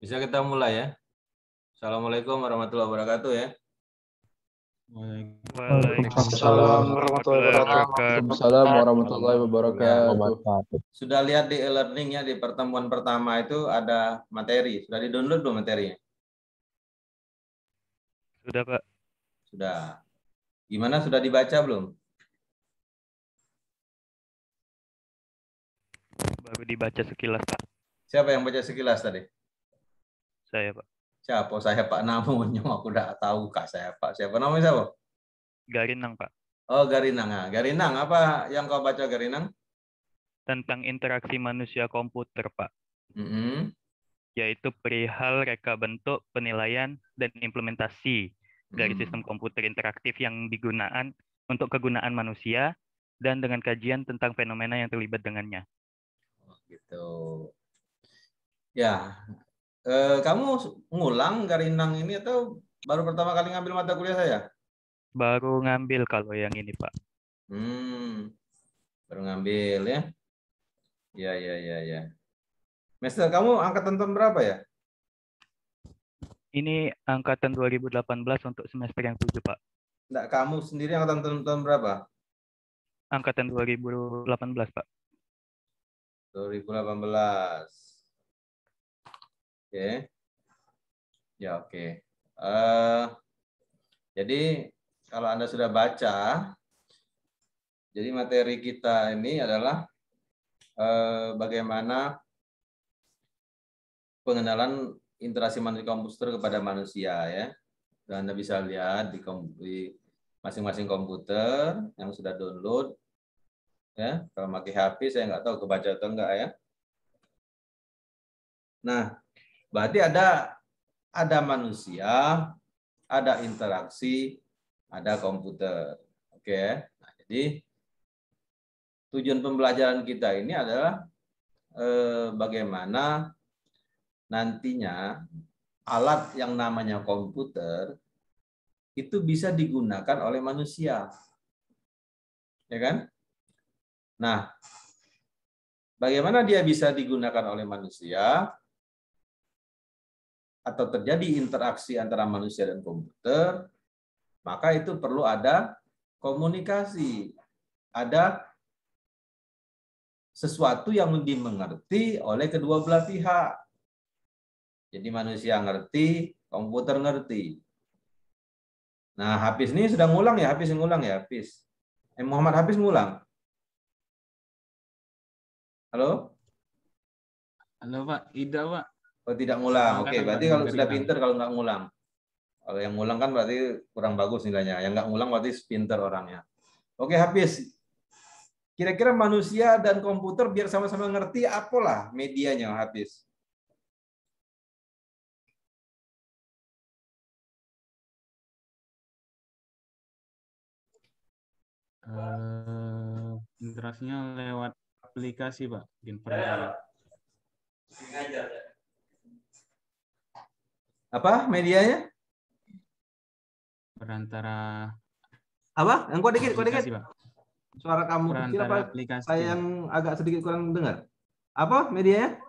Bisa kita mulai ya. Assalamualaikum warahmatullahi wabarakatuh ya. Waalaikumsalam warahmatullahi wabarakatuh. Waalaikumsalam warahmatullahi wabarakatuh. Sudah lihat di e-learning ya, di pertemuan pertama itu ada materi. Sudah di-download belum materinya? Sudah, Pak. Sudah. Gimana, sudah dibaca belum? Baru dibaca sekilas, Pak. Siapa yang baca sekilas tadi? Saya, Pak. Siapa? Saya Pak namanya. Aku udah tahu Kak saya Pak. Siapa namanya siapa? Garinang, Pak. Oh, Garinang. Nah, Garinang, apa yang kau baca Garinang? Tentang interaksi manusia komputer, Pak. Yaitu perihal reka bentuk, penilaian, dan implementasi dari sistem komputer interaktif yang digunakan untuk kegunaan manusia dan dengan kajian tentang fenomena yang terlibat dengannya. Oh, gitu. Ya, kamu ngulang Garinang ini atau baru pertama kali ngambil mata kuliah saya? Baru ngambil kalau yang ini, Pak. Baru ngambil ya. Ya. Master, kamu angkatan tahun berapa ya? Ini angkatan 2018 untuk semester yang 7, Pak. Enggak, kamu sendiri angkatan tahun berapa? Angkatan 2018, Pak. 2018. Oke. Ya, oke. Jadi, kalau Anda sudah baca, jadi materi kita ini adalah bagaimana pengenalan interaksi manusia komputer kepada manusia ya. Dan Anda bisa lihat di masing-masing komputer yang sudah download ya. Kalau pakai HP saya nggak tahu kebaca atau enggak ya. Nah, berarti ada manusia, ada interaksi, ada komputer. Oke. Nah, jadi tujuan pembelajaran kita ini adalah bagaimana nantinya alat yang namanya komputer itu bisa digunakan oleh manusia. Ya kan? Nah, bagaimana dia bisa digunakan oleh manusia atau terjadi interaksi antara manusia dan komputer, maka itu perlu ada komunikasi. Ada sesuatu yang dimengerti oleh kedua belah pihak. Jadi manusia ngerti, komputer ngerti. Nah, Hafiz ini sudah ngulang ya? Hafiz ngulang ya? Hafiz. Muhammad Hafiz ngulang. Halo? Halo Pak, tidak Pak. Oh, tidak ngulang. Oke, berarti kalau sudah pinter kalau nggak ngulang. Kalau yang ngulang kan berarti kurang bagus nilainya. Yang nggak ngulang berarti pinter orangnya. Oke, Hafiz. Kira-kira manusia dan komputer biar sama-sama ngerti apalah medianya, Hafiz? Interaksinya lewat aplikasi Pak, perantara. Apa medianya? Perantara. Apa? Yang kok dikit, Pak. Suara kamu kecil apa? Aplikasi. Saya yang agak sedikit kurang dengar. Apa medianya?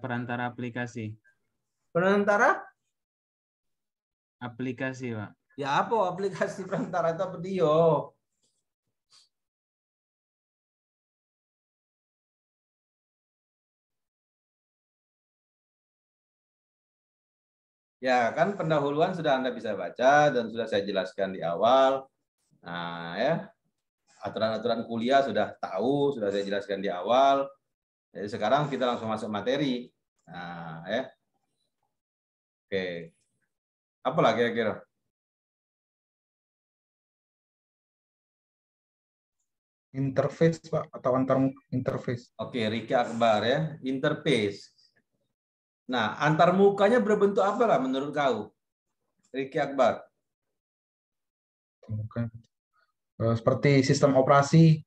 Perantara aplikasi. Perantara? Aplikasi Pak. Ya apa aplikasi perantara itu apa dia? Ya, kan pendahuluan sudah Anda bisa baca dan sudah saya jelaskan di awal. Nah, ya. Aturan-aturan kuliah sudah tahu, sudah saya jelaskan di awal. Jadi sekarang kita langsung masuk materi. Nah, ya. Oke. Apalah kira-kira? Interface Pak, atau antar interface. Oke, Riki Akbar ya. Interface. Nah, antar mukanya berbentuk apa lah menurut kau? Riki Akbar. Seperti sistem operasi.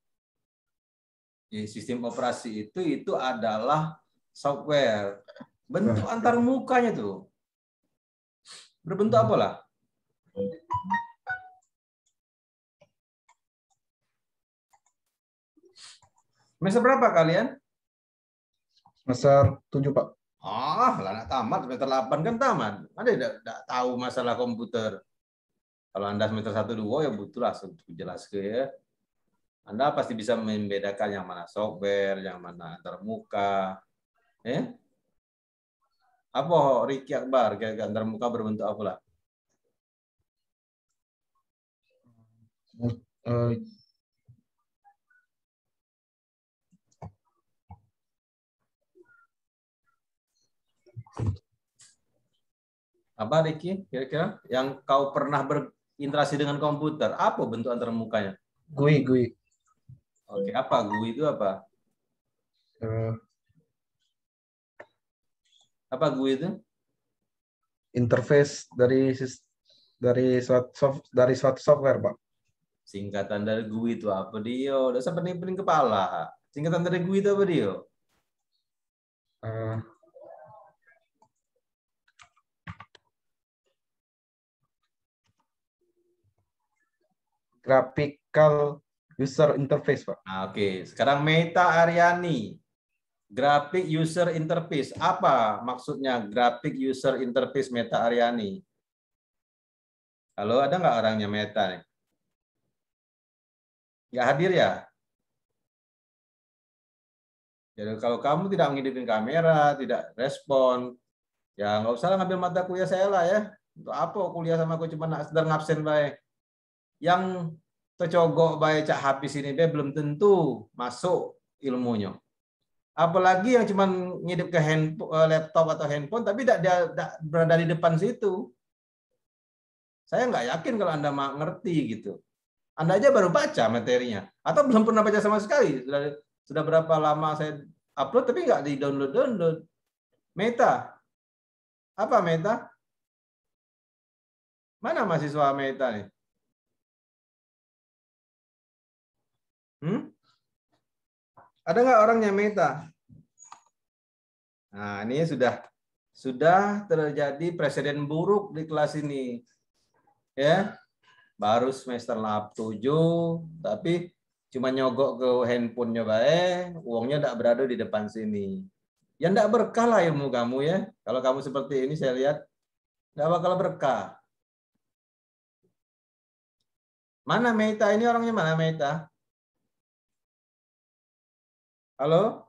Sistem operasi itu adalah software. Bentuk antar mukanya tuh. Berbentuk apa lah? Semester berapa kalian? Semester 7 Pak. Ah, lah anak tamat semester 8 kan tamat. Ada tidak tahu masalah komputer. Kalau Anda semester 1 2 ya butuh langsung jelas ke ya. Anda pasti bisa membedakan yang mana software, yang mana antarmuka. Apa Ricky Akbar kayak antarmuka berbentuk apa lah? Apa Ricky kira-kira yang kau pernah berinteraksi dengan komputer? Apa bentuk antarmukanya? GUI. Oke, apa GUI itu apa? Apa GUI itu? Interface dari suatu software, Pak. Singkatan dari GUI itu apa dia? Udah sampai pening kepala. Singkatan dari GUI itu apa dia? Graphical User Interface, Pak. Nah, oke. Sekarang Meta Aryani. Graphic User Interface. Apa maksudnya Graphic User Interface Meta Aryani? Halo, ada nggak orangnya Meta nih? Nggak hadir ya? Jadi kalau kamu tidak mengidupin kamera, tidak respon, ya nggak usah ngambil mata kuliah saya lah ya. Untuk apa kuliah sama aku cuma sedang ngabsen baik. Yang tercogok baik cak habis ini belum tentu masuk ilmunya. Apalagi yang cuma ngidip ke laptop atau handphone tapi tidak berada di depan situ. Saya nggak yakin kalau Anda ngerti gitu. Anda aja baru baca materinya atau belum pernah baca sama sekali. Sudah berapa lama saya upload tapi nggak di-download. Meta. Apa Meta? Mana mahasiswa Meta nih? Ada nggak orangnya Meta? Nah, ini sudah terjadi presiden buruk di kelas ini. Ya. Baru semester 7, tapi cuma nyogok ke handphonenya baik, uangnya tidak berada di depan sini. Ya tidak berkah lah ilmu kamu ya. Kalau kamu seperti ini saya lihat tidak bakal berkah. Mana Meta ini orangnya mana Meta? Halo?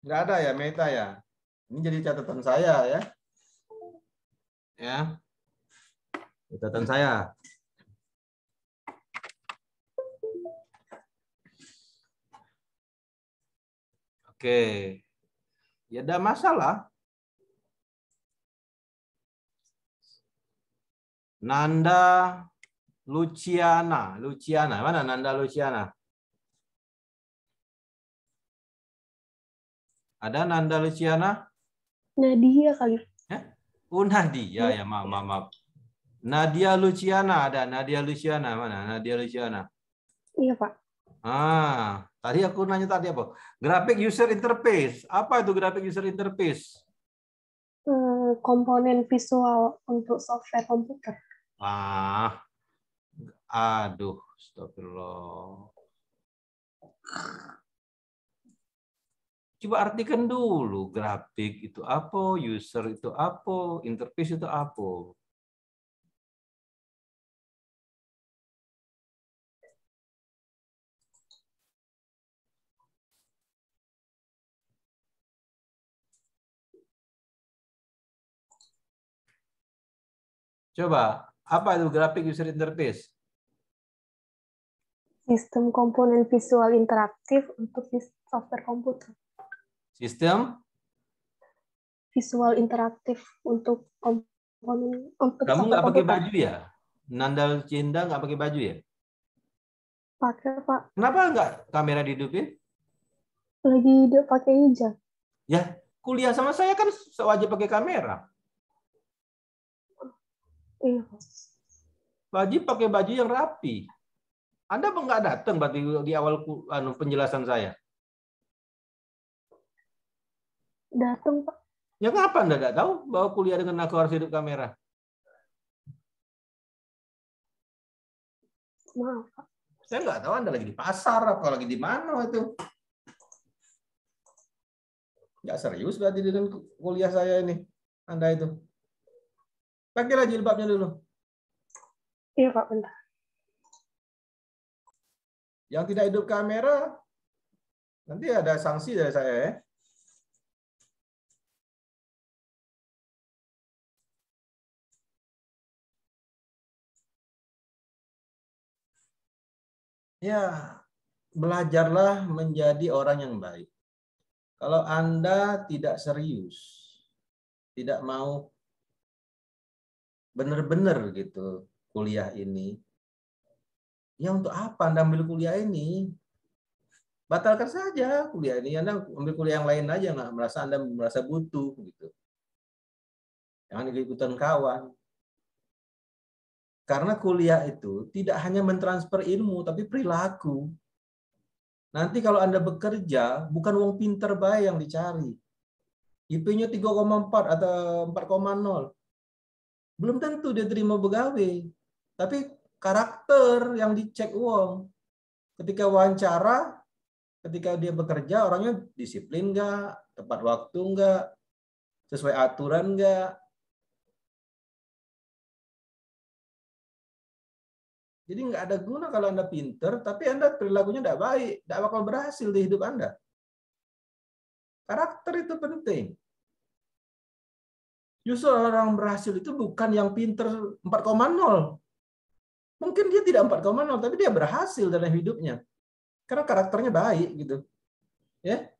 Nggak ada ya Meta ya? Ini jadi catatan saya ya. Ya. Catatan saya. Oke. Ya ada masalah. Nanda Luciana. Mana Nanda Luciana? Ada Nanda Luciana? Nadia kali. Nadia ya, maaf. Nadia Luciana ada. Nadia Luciana mana? Nadia Luciana. Iya, Pak. Tadi aku nanya tadi apa? Graphic User Interface. Apa itu Graphic User Interface? Komponen visual untuk software komputer. Aduh, astagfirullah. Coba artikan dulu, grafik itu apa, user itu apa, interface itu apa. Coba, apa itu graphic user interface? Sistem komponen visual interaktif untuk software komputer. Sistem? Visual interaktif untuk komponen untuk kamu nggak pakai komputer. baju ya? Nanda Cinda nggak pakai baju ya? Pakai, Pak. Kenapa nggak kamera dihidupin? Lagi dia pakai hijab. Ya, kuliah sama saya kan wajib pakai kamera. Iya. Wajib pakai baju yang rapi. Anda nggak datang berarti di awal penjelasan saya? Datang, Pak. Ya kenapa Anda nggak tahu bahwa kuliah dengan aku harus hidup kamera? Maaf, Pak. Saya nggak tahu Anda lagi di pasar, apa lagi di mana itu. Nggak serius berarti dengan kuliah saya ini. Anda itu. Pakailah jilbabnya dulu. Iya, Pak, bentar. Yang tidak hidup kamera, nanti ada sanksi dari saya ya. Ya, belajarlah menjadi orang yang baik. Kalau Anda tidak serius, tidak mau benar-benar gitu kuliah ini, ya untuk apa Anda ambil kuliah ini? Batalkan saja kuliah ini. Anda ambil kuliah yang lain aja, nggak merasa Anda merasa butuh gitu. Jangan ikut-ikutan kawan. Karena kuliah itu tidak hanya mentransfer ilmu, tapi perilaku. Nanti kalau Anda bekerja, bukan uang pinter baik yang dicari. IP-nya 3,4 atau 4,0. Belum tentu dia terima pegawai. Tapi karakter yang dicek uang. Ketika wawancara, ketika dia bekerja, orangnya disiplin nggak, tepat waktu nggak, sesuai aturan nggak. Jadi nggak ada guna kalau Anda pinter, tapi Anda perilakunya tidak baik, tidak bakal berhasil di hidup Anda. Karakter itu penting. Justru orang berhasil itu bukan yang pinter 4,0. Mungkin dia tidak 4,0, tapi dia berhasil dalam hidupnya. Karena karakternya baik gitu. Ya.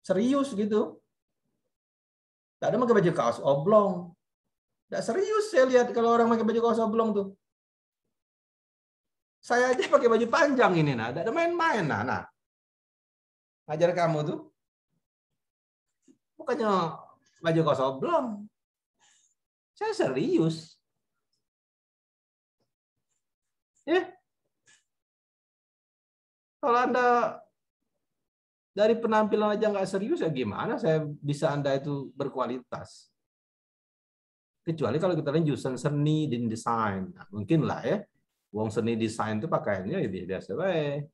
Serius gitu. Tidak ada pakai baju kaos oblong. Tidak serius saya lihat kalau orang pakai baju kaos oblong tuh. Saya aja pakai baju panjang ini, nah, ada main-main, nah. Ngajar kamu tuh, bukannya baju kaos oblong. Saya serius. Ya. Kalau Anda dari penampilan aja nggak serius, ya gimana saya bisa Anda itu berkualitas? Kecuali kalau kita lihat jurusan seni dan desain. Nah, mungkin lah ya. Wong seni desain itu pakaiannya ya biasa baik.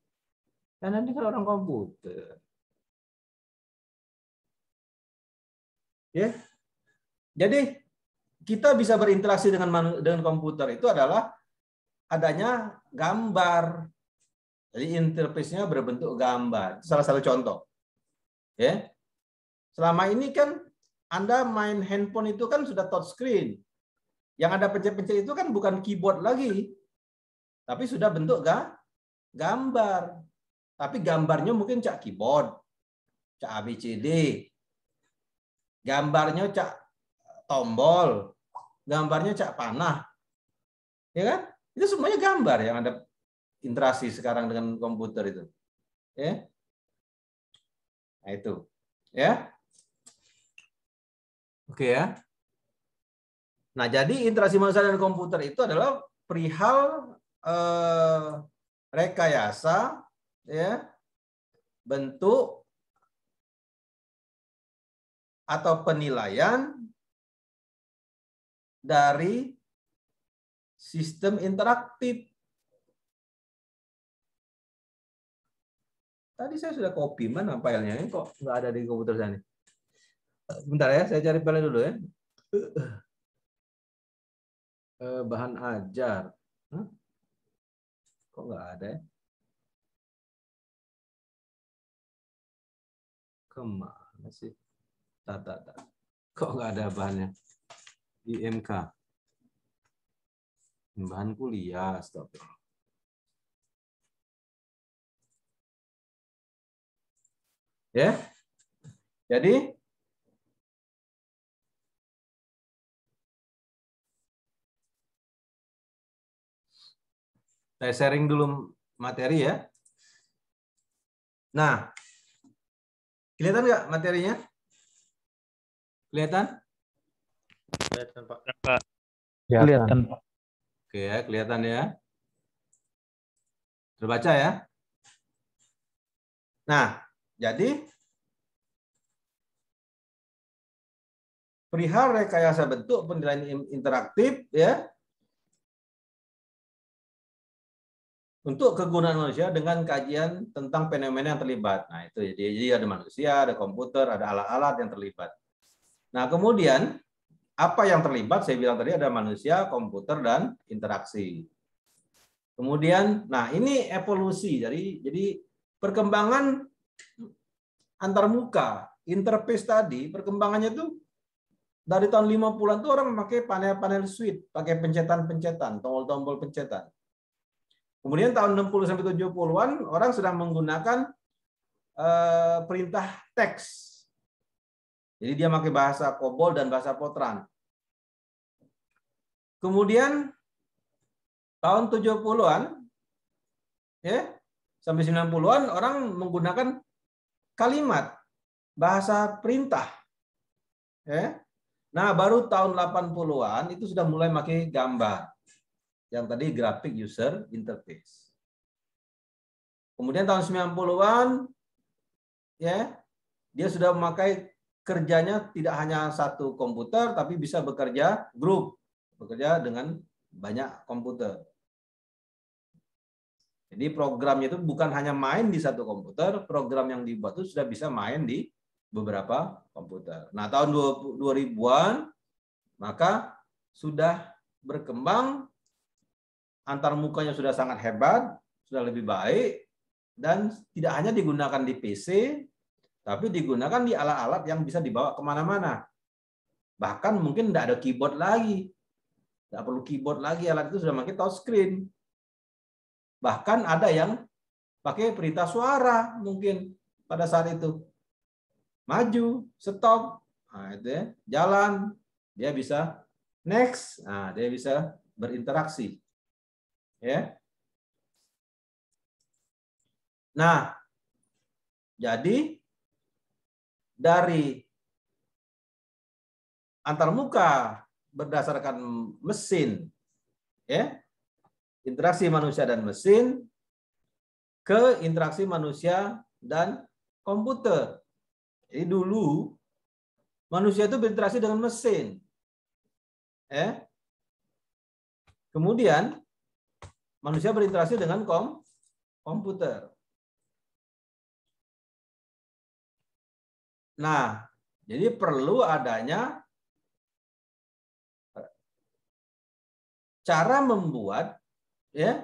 Dan nanti kalau orang komputer. Ya. Jadi kita bisa berinteraksi dengan komputer itu adalah adanya gambar. Jadi interface-nya berbentuk gambar. Itu salah satu contoh. Ya. Selama ini kan Anda main handphone itu kan sudah touchscreen. Yang ada pencet-pencet itu kan bukan keyboard lagi. Tapi sudah bentuk gambar. Tapi gambarnya mungkin cak keyboard, cak ABCD. Gambarnya cak tombol, gambarnya cak panah. Ya kan? Itu semuanya gambar yang ada interaksi sekarang dengan komputer itu. Ya. Nah, itu. Ya. Oke ya. Nah, jadi interaksi manusia dan komputer itu adalah perihal rekayasa ya, bentuk atau penilaian dari sistem interaktif. Tadi saya sudah copy, mana filenya? Ini kok nggak ada di komputer saya nih. Bentar ya, saya cari filenya dulu ya. Bahan ajar. Kok nggak ada ya? Kemana sih? Kok nggak ada bahannya? IMK. Bahan kuliah, stop. Ya. Jadi saya sharing dulu materi ya. Nah, kelihatan nggak materinya? Kelihatan? Kelihatan, Pak. Kelihatan. Oke ya, kelihatan ya. Terbaca ya. Nah, jadi perihal rekayasa bentuk penilaian interaktif ya. untuk kegunaan manusia dengan kajian tentang fenomena yang terlibat. Nah, itu jadi ada manusia, ada komputer, ada alat-alat yang terlibat. Nah, kemudian apa yang terlibat? Saya bilang tadi ada manusia, komputer, dan interaksi. Kemudian, nah ini evolusi. Jadi perkembangan antarmuka, interface tadi, perkembangannya itu dari tahun 50-an tuh orang memakai panel-panel switch, pakai pencetan-pencetan, tombol-tombol pencetan. Kemudian tahun 60 sampai 70-an orang sudah menggunakan perintah teks. Jadi dia pakai bahasa COBOL dan bahasa Fortran. Kemudian tahun 70-an ya sampai 90-an orang menggunakan kalimat bahasa perintah. Ya. Nah, baru tahun 80-an itu sudah mulai pakai gambar. Yang tadi graphic user interface. Kemudian tahun 90-an ya, dia sudah memakai kerjanya tidak hanya satu komputer tapi bisa bekerja grup, bekerja dengan banyak komputer. Jadi programnya itu bukan hanya main di satu komputer, program yang dibuat itu sudah bisa main di beberapa komputer. Nah, tahun 2000-an maka sudah berkembang, antarmukanya sudah sangat hebat, sudah lebih baik, dan tidak hanya digunakan di PC, tapi digunakan di alat-alat yang bisa dibawa kemana-mana. Bahkan mungkin tidak ada keyboard lagi. Tidak perlu keyboard lagi, alat itu sudah pakai touchscreen. Bahkan ada yang pakai perintah suara mungkin pada saat itu. Maju, stop, nah, itu ya, jalan, dia bisa next, nah, dia bisa berinteraksi. Ya. Nah, jadi dari antarmuka berdasarkan mesin, ya, interaksi manusia dan mesin, ke interaksi manusia dan komputer. Jadi dulu manusia itu berinteraksi dengan mesin, ya. Kemudian manusia berinteraksi dengan komputer. Nah, jadi perlu adanya cara membuat ya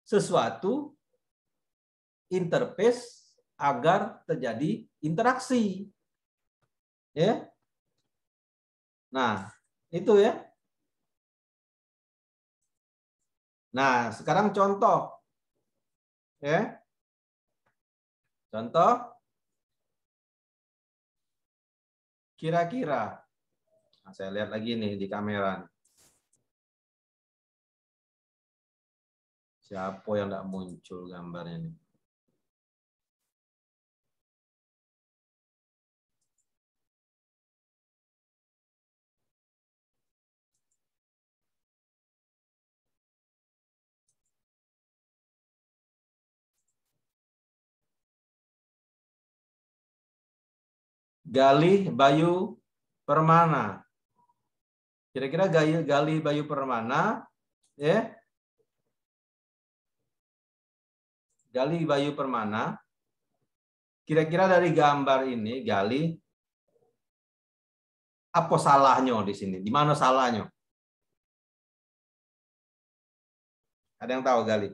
sesuatu interface agar terjadi interaksi. Ya. Nah, itu ya. Nah, sekarang contoh. Ya. Contoh kira-kira. Nah, saya lihat lagi nih di kamera. Siapa yang tidak muncul gambarnya ini? Galih Bayu Permana. Kira-kira Galih Bayu Permana, ya? Galih Bayu Permana. Kira-kira dari gambar ini, Galih, apa salahnya di sini? Di mana salahnya? Ada yang tahu, Galih?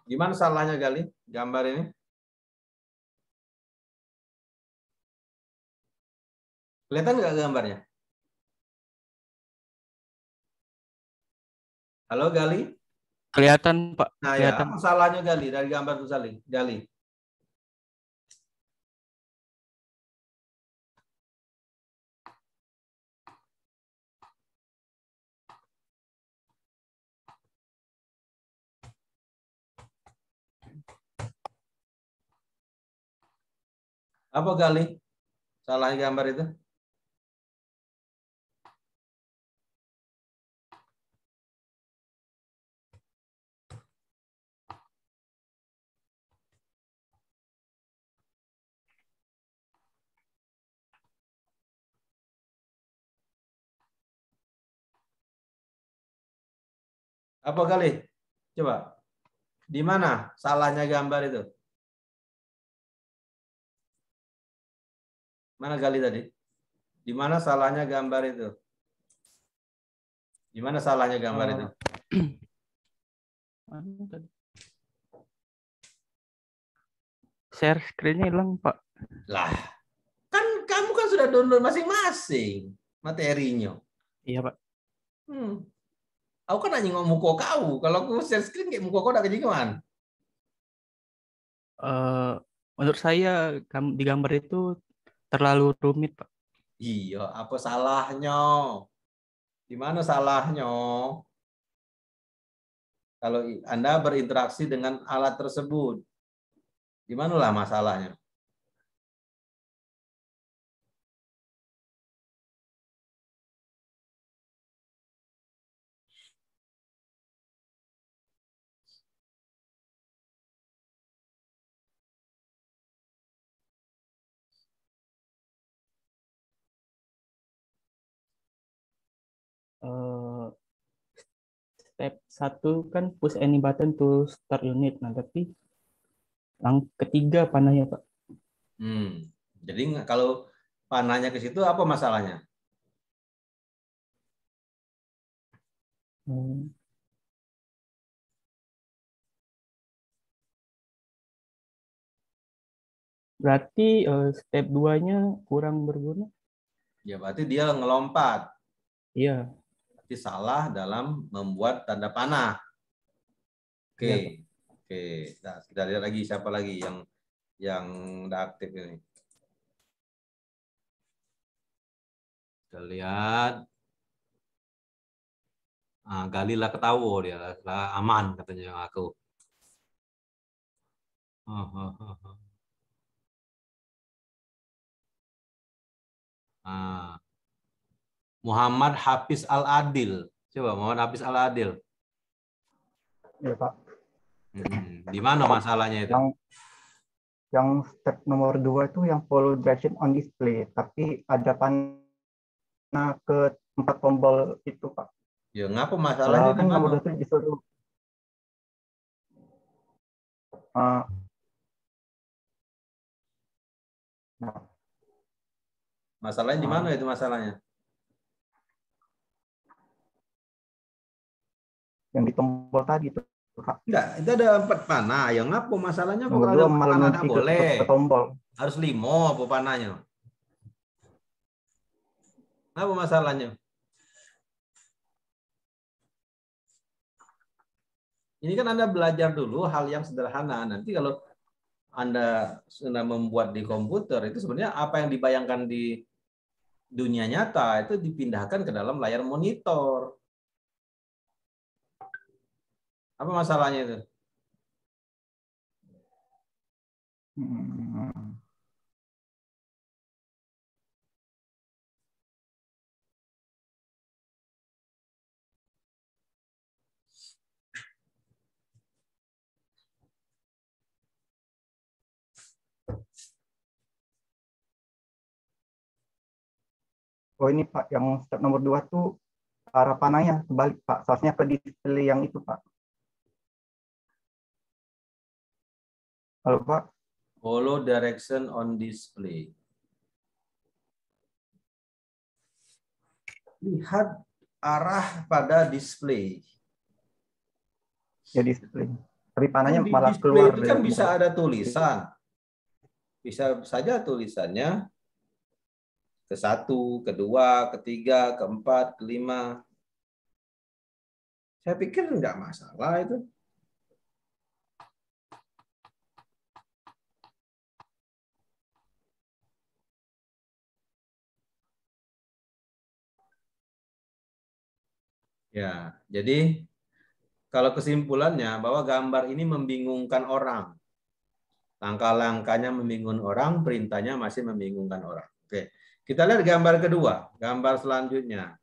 Gimana salahnya, Galih, gambar ini? Kelihatan nggak gambarnya? Halo, Galih? Kelihatan, Pak. Nah, ya, Kelihatan. apa salahnya, Galih, dari gambar itu, Galih? Apa, Galih? Salahnya gambar itu? Apa kali? Coba. Di mana salahnya gambar itu? Mana Gali tadi? Di mana salahnya gambar itu? Di mana salahnya gambar itu? Share screen-nya hilang, Pak. Lah, kan kamu kan sudah download masing-masing materinya. Iya, Pak. Aku kan hanya ngomong muka kau. Kalau aku share screen kayak muka kau udah kejingan. Menurut saya di gambar itu terlalu rumit, Pak. Iya, apa salahnya? Di mana salahnya? Kalau Anda berinteraksi dengan alat tersebut, di manalah masalahnya? Step 1 kan push any button to start unit. Nah, tapi yang ketiga panahnya, Pak. Jadi kalau panahnya ke situ apa masalahnya? Berarti step 2-nya kurang berguna? Ya berarti dia ngelompat. Iya. Berarti salah dalam membuat tanda panah. Oke. Iya, Oke. Nah, kita lihat lagi siapa lagi yang udah aktif ini. Kita lihat. Galila ketawa dia lah, aman katanya aku. Muhammad Hafiz Al-Adil. Coba Muhammad Hafiz Al-Adil. Iya, Pak. Di mana masalahnya itu? Yang step nomor 2 itu yang follow direction on display, tapi ada panah ke tempat tombol itu, Pak. Ya, ngapa masalahnya kan nomor 2 itu disuruh masalahnya di mana itu masalahnya? Yang di tombol tadi itu, Pak. Enggak, itu ada 4 panah. Yang ngapa masalahnya kok Nomor kalau 2 ada panah enggak boleh? ke tombol. Harus 5 apa panahnya? Apa masalahnya? Ini kan Anda belajar dulu hal yang sederhana. Nanti kalau Anda sudah membuat di komputer, itu sebenarnya apa yang dibayangkan di dunia nyata itu dipindahkan ke dalam layar monitor. Apa masalahnya itu? Oh ini Pak, yang step nomor 2 tuh arah panahnya kebalik Pak. Seharusnya ke display yang itu Pak. Halo Pak. Follow direction on display. Lihat arah pada display. Ya display. Tapi panahnya di malah display keluar. Itu kan bisa ada tulisan. Bisa saja tulisannya ke-1, ke-2, ke-3, ke-4, ke-5. Saya pikir enggak masalah itu. Ya, jadi kalau kesimpulannya bahwa gambar ini membingungkan orang. Langkah-langkahnya membingungkan orang, perintahnya masih membingungkan orang. Oke, kita lihat gambar kedua, gambar selanjutnya.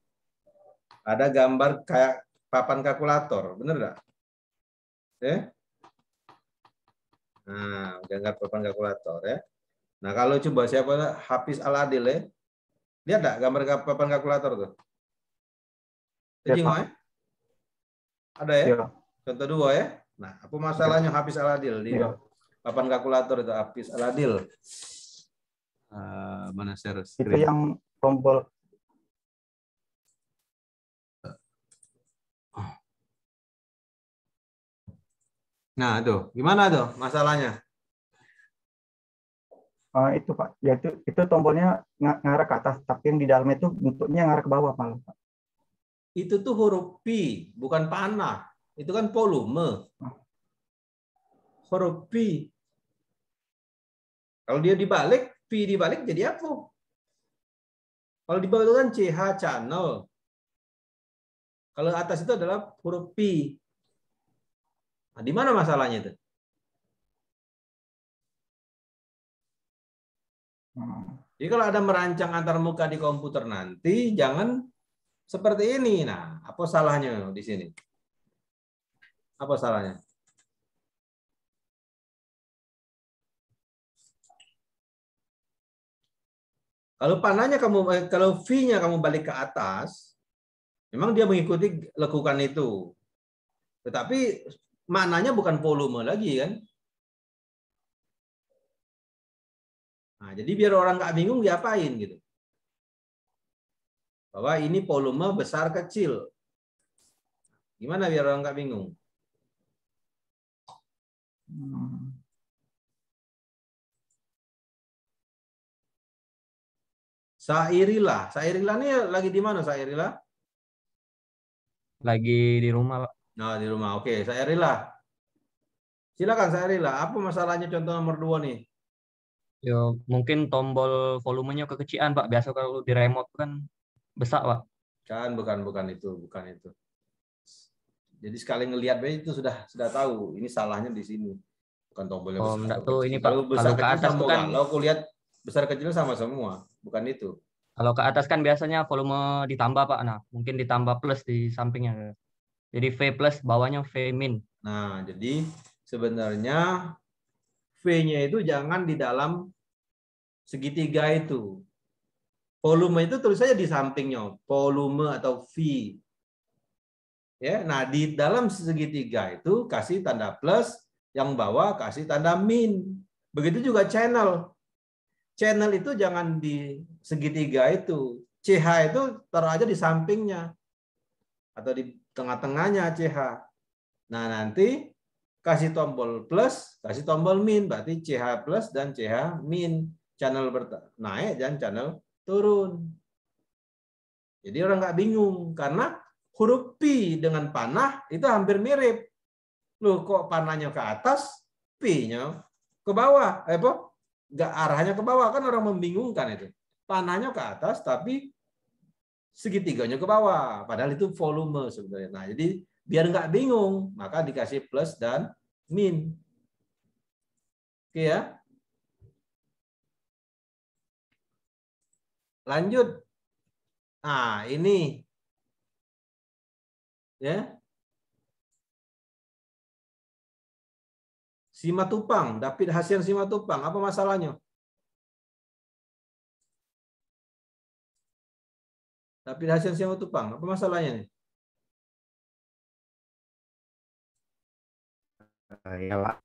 Ada gambar kayak papan kalkulator, benar nggak? Nah, gambar papan kalkulator ya. Nah, kalau coba siapa Hafiz Al-Adil ya, lihat nggak gambar papan kalkulator tuh? Ya, Pak. Ada ya? Iya. Contoh 2 ya. Nah, apa masalahnya Hafiz Aladil di Iya. papan kalkulator itu Hafiz Aladil? Mana share Itu screen? yang tombol. Nah, tuh. Gimana tuh masalahnya? Itu Pak, ya itu tombolnya ngarah ke atas, tapi yang di dalamnya itu bentuknya ngarah ke bawah malah Pak. Itu tuh huruf P, bukan panah. Itu kan volume. Huruf P. Kalau dia dibalik, P dibalik jadi apa? Kalau dibalik itu kan CH channel. Kalau atas itu adalah huruf P. Nah, di mana masalahnya itu? Jadi kalau ada merancang antar muka di komputer nanti, jangan seperti ini. Nah, apa salahnya di sini? Apa salahnya? Kalau panahnya kalau V-nya kamu balik ke atas, memang dia mengikuti lekukan itu. Tetapi maknanya bukan volume lagi kan? Nah, jadi biar orang nggak bingung diapain gitu. Bahwa ini volume besar kecil. Gimana biar orang nggak bingung? Sairilah. Sairilah ini lagi di mana Sairilah? Lagi di rumah, Pak. Nah, di rumah. Oke, Sairilah. Silakan Sairilah. Apa masalahnya contoh nomor 2 nih? Yo, mungkin tombol volumenya kekecilan, Pak. Biasa kalau di remote kan besar, Pak. Kan bukan itu. Jadi sekali ngelihat itu sudah tahu ini salahnya di sini. Bukan tombolnya besar. Enggak tuh ini, Pak. Kalau besar Kalau ke kecil atas sama tuh kan, kalau aku lihat besar kecil sama semua, bukan itu. kalau ke atas kan biasanya volume ditambah, Pak. Nah, mungkin ditambah plus di sampingnya. Jadi V plus, bawahnya V min. Nah, jadi sebenarnya V-nya itu jangan di dalam segitiga itu. Volume itu tulis saja di sampingnya, volume atau V. Ya, nah di dalam segitiga itu kasih tanda plus, yang bawah kasih tanda min. Begitu juga channel. Channel itu jangan di segitiga itu. CH itu taruh aja di sampingnya atau di tengah-tengahnya CH. Nah, nanti kasih tombol plus, kasih tombol min, berarti CH plus dan CH min. Channel naik dan channel turun. Jadi orang nggak bingung karena huruf P dengan panah itu hampir mirip. Loh, kok panahnya ke atas, P-nya ke bawah? Nggak arahnya ke bawah, kan orang membingungkan itu. Panahnya ke atas tapi segitiganya ke bawah, padahal itu volume sebenarnya. Nah, jadi biar nggak bingung, maka dikasih plus dan min. Oke ya. Lanjut. Nah, ini. Ya. Simatupang, David Hasian Simatupang, apa masalahnya? David Hasian Simatupang, apa masalahnya nih? Ya, Pak.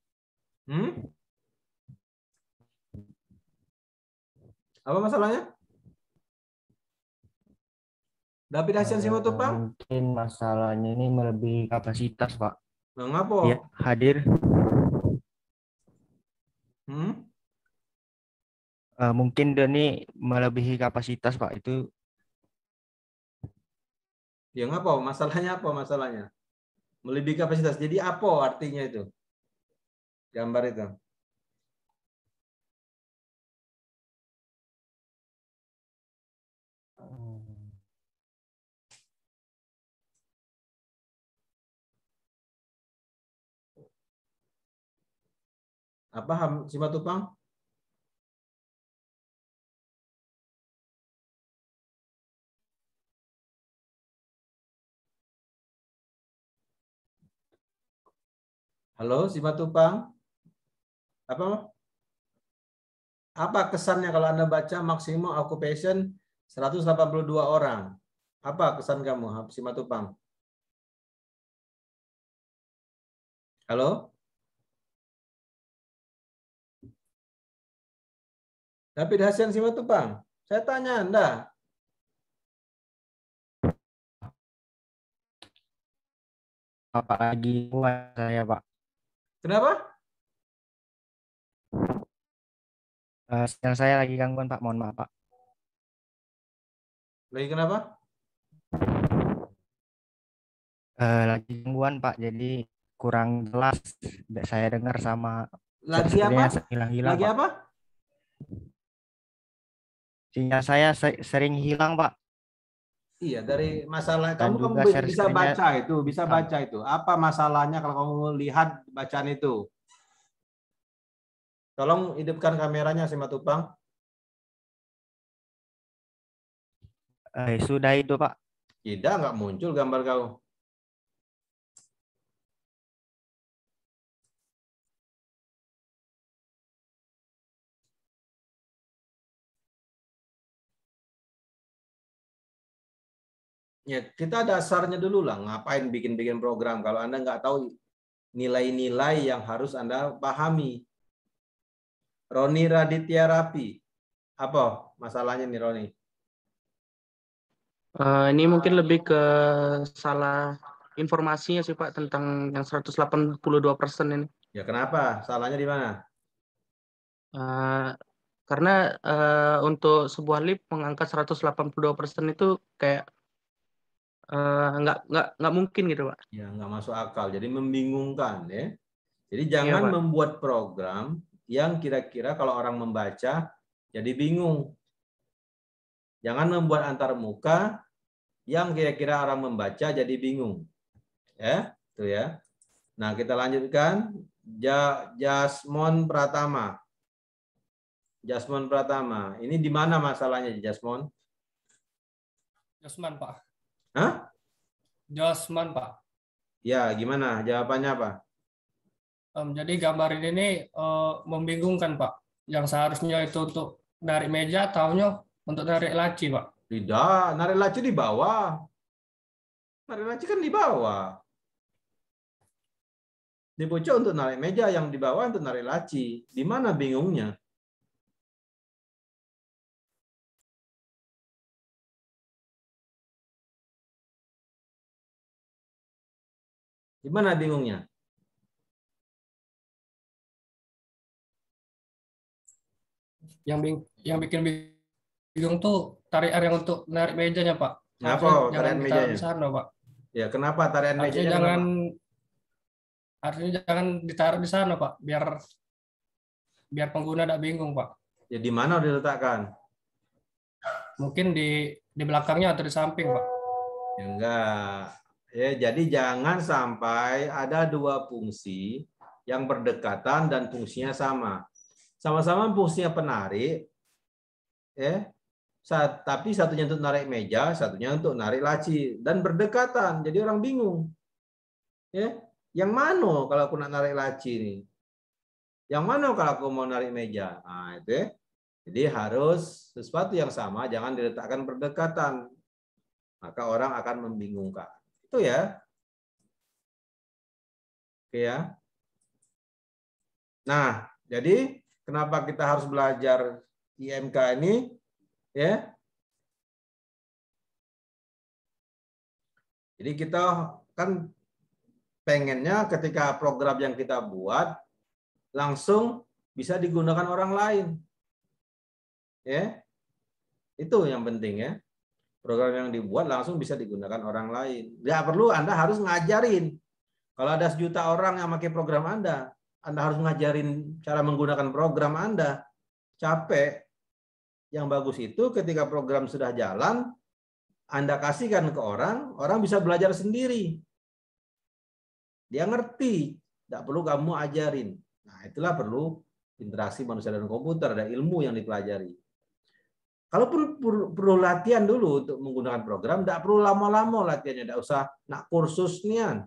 Apa masalahnya? David Hasian Simatupang? Mungkin masalahnya ini melebihi kapasitas, Pak. Mengapa? Ya, hadir. Mungkin ini melebihi kapasitas, Pak. Itu. Ya ngapa? Masalahnya apa masalahnya? Melebihi kapasitas. Jadi apa artinya itu? Gambar itu. Apa Simatupang? Halo Simatupang? Apa kesannya kalau Anda baca maksimum occupation 182 orang? Apa kesan kamu Simatupang? Halo? David Hasan Simatupang, saya tanya Anda. Pak lagi gangguan saya, Pak. Kenapa? Sinyal saya lagi gangguan, Pak. Mohon maaf, Pak. Lagi kenapa? Lagi gangguan, Pak. Jadi kurang jelas saya dengar sama Lagi sepertinya apa? hilang-hilang, Lagi Pak. apa? Sinyal saya sering hilang, Pak. Iya, dari masalah Dan kamu juga share bisa screen-nya baca itu, bisa baca itu. Apa masalahnya kalau kamu lihat bacaan itu? Tolong hidupkan kameranya Simatupang. Sudah itu, Pak. Tidak, nggak muncul gambar kau. Ya, kita dasarnya dulu lah. Ngapain bikin-bikin program kalau Anda nggak tahu nilai-nilai yang harus Anda pahami. Roni Raditya Rapi. Apa masalahnya nih, Roni? Ini mungkin lebih ke salah informasinya sih Pak tentang yang 182% ini. Ya kenapa? Salahnya di mana? Karena untuk sebuah lip mengangkat 182% itu kayak nggak mungkin gitu Pak. Ya nggak masuk akal. Jadi membingungkan ya. Jadi Iya, jangan Pak. membuat program yang kira-kira kalau orang membaca jadi bingung. Jangan membuat antar muka yang kira-kira orang membaca jadi bingung. Ya, itu ya. Nah, kita lanjutkan. Jasmon Pratama. Jasmon Pratama. Ini di mana masalahnya, Jasmon? Josman, Pak. Hah? Josman, Pak. Ya, gimana? Jawabannya apa? Jadi gambar ini nih membingungkan, Pak. Yang seharusnya itu untuk narik meja, taunya untuk narik laci, Pak. Tidak, narik laci di bawah. Narik laci kan di bawah. Di pojok untuk narik meja, yang di bawah untuk narik laci. Di mana bingungnya? Di mana bingungnya? Yang bikin bingung tuh tarian yang untuk narik mejanya, Pak. Kenapa Jangan tarian ditaruh mejanya? di sana, Pak. Ya, kenapa tarian mejanya? Artinya jangan ditaruh di sana, Pak. Biar pengguna tidak bingung, Pak. Ya, di mana diletakkan? Mungkin di belakangnya atau di samping, Pak. Ya, enggak. Ya, jadi jangan sampai ada dua fungsi yang berdekatan dan fungsinya sama. Sama-sama fungsinya penarik, ya. Tapi satunya untuk narik meja, satunya untuk narik laci dan berdekatan. Jadi orang bingung. Ya, yang mana kalau aku nak narik laci ini? Yang mana kalau aku mau narik meja? Nah, itu ya. Jadi harus sesuatu yang sama, jangan diletakkan berdekatan. Maka orang akan membingungkan. Itu ya. Oke ya. Nah, jadi kenapa kita harus belajar IMK ini? Ya. Jadi kita kan pengennya ketika program yang kita buat langsung bisa digunakan orang lain. Ya. Itu yang penting ya. Program yang dibuat langsung bisa digunakan orang lain. Nggak perlu Anda harus ngajarin. Kalau ada 1 juta orang yang pakai program Anda harus ngajarin cara menggunakan program Anda. Capek. Yang bagus itu ketika program sudah jalan, Anda kasihkan ke orang bisa belajar sendiri. Dia ngerti, tidak perlu kamu ajarin. Nah, itulah perlu interaksi manusia dan komputer, ada ilmu yang dipelajari. Kalaupun perlu latihan dulu untuk menggunakan program, tidak perlu lama-lama latihannya, tidak usah nak kursusnya.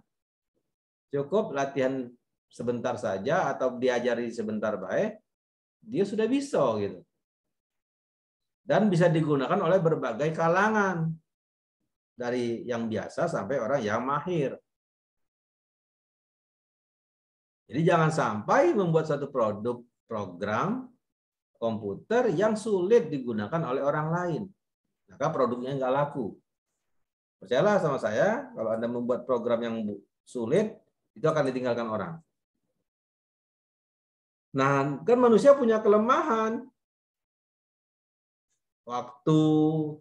Cukup latihan sebentar saja atau diajari sebentar baik, dia sudah bisa gitu. Dan bisa digunakan oleh berbagai kalangan. Dari yang biasa sampai orang yang mahir. Jadi jangan sampai membuat satu produk program komputer yang sulit digunakan oleh orang lain. Maka produknya nggak laku. Percayalah sama saya, kalau Anda membuat program yang sulit, itu akan ditinggalkan orang. Nah, kan manusia punya kelemahan. Waktu,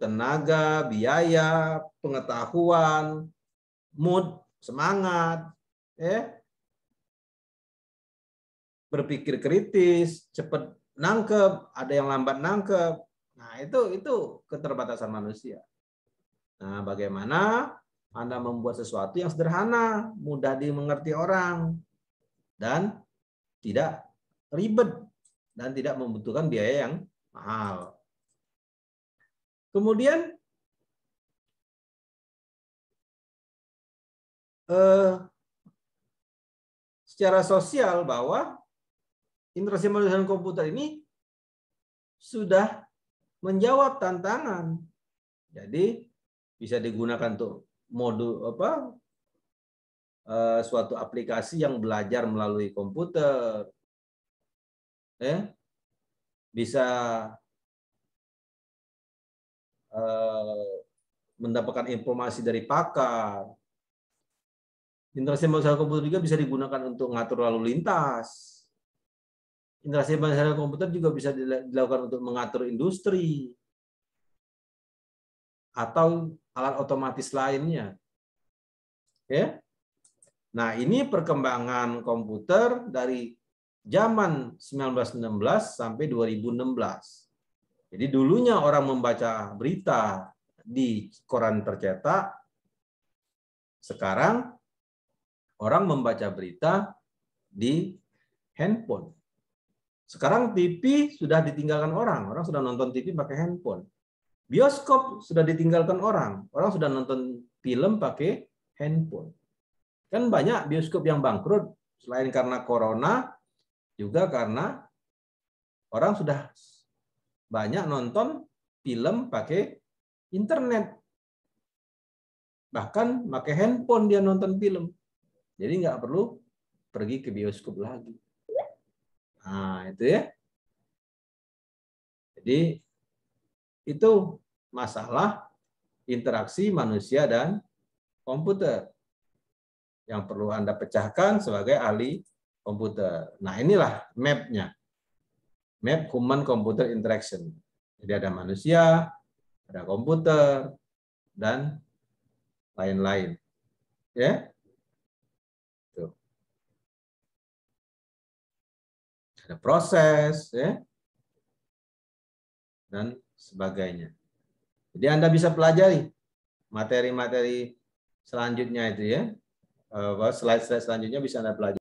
tenaga, biaya, pengetahuan, mood, semangat, ya. Berpikir kritis, cepat nangkep, ada yang lambat nangkep. Nah, itu keterbatasan manusia. Nah, bagaimana Anda membuat sesuatu yang sederhana, mudah dimengerti orang, dan tidak ribet, dan tidak membutuhkan biaya yang mahal. Kemudian, secara sosial bahwa interaksi manusia dan komputer ini sudah menjawab tantangan. Jadi bisa digunakan untuk modul suatu aplikasi yang belajar melalui komputer, bisa mendapatkan informasi dari pakar. Interaksi manusia dan komputer juga bisa digunakan untuk mengatur lalu lintas. Interaksi manusia dan komputer juga bisa dilakukan untuk mengatur industri atau alat otomatis lainnya. Oke. Nah, ini perkembangan komputer dari zaman 1916 sampai 2016. Jadi dulunya orang membaca berita di koran tercetak, sekarang orang membaca berita di handphone. Sekarang TV sudah ditinggalkan orang sudah nonton TV pakai handphone. Bioskop sudah ditinggalkan orang sudah nonton film pakai handphone. Kan banyak bioskop yang bangkrut, selain karena corona, juga karena orang sudah banyak nonton film pakai internet. Bahkan pakai handphone dia nonton film. Jadi nggak perlu pergi ke bioskop lagi. Nah, itu ya. Jadi itu masalah interaksi manusia dan komputer yang perlu Anda pecahkan sebagai ahli komputer. Nah, inilah map-nya. Map Human Computer Interaction. Jadi ada manusia, ada komputer, dan lain-lain. Ya. Tuh. Ada proses, ya. Dan sebagainya. Jadi Anda bisa pelajari materi-materi selanjutnya itu ya. Slide-slide selanjutnya bisa Anda pelajari.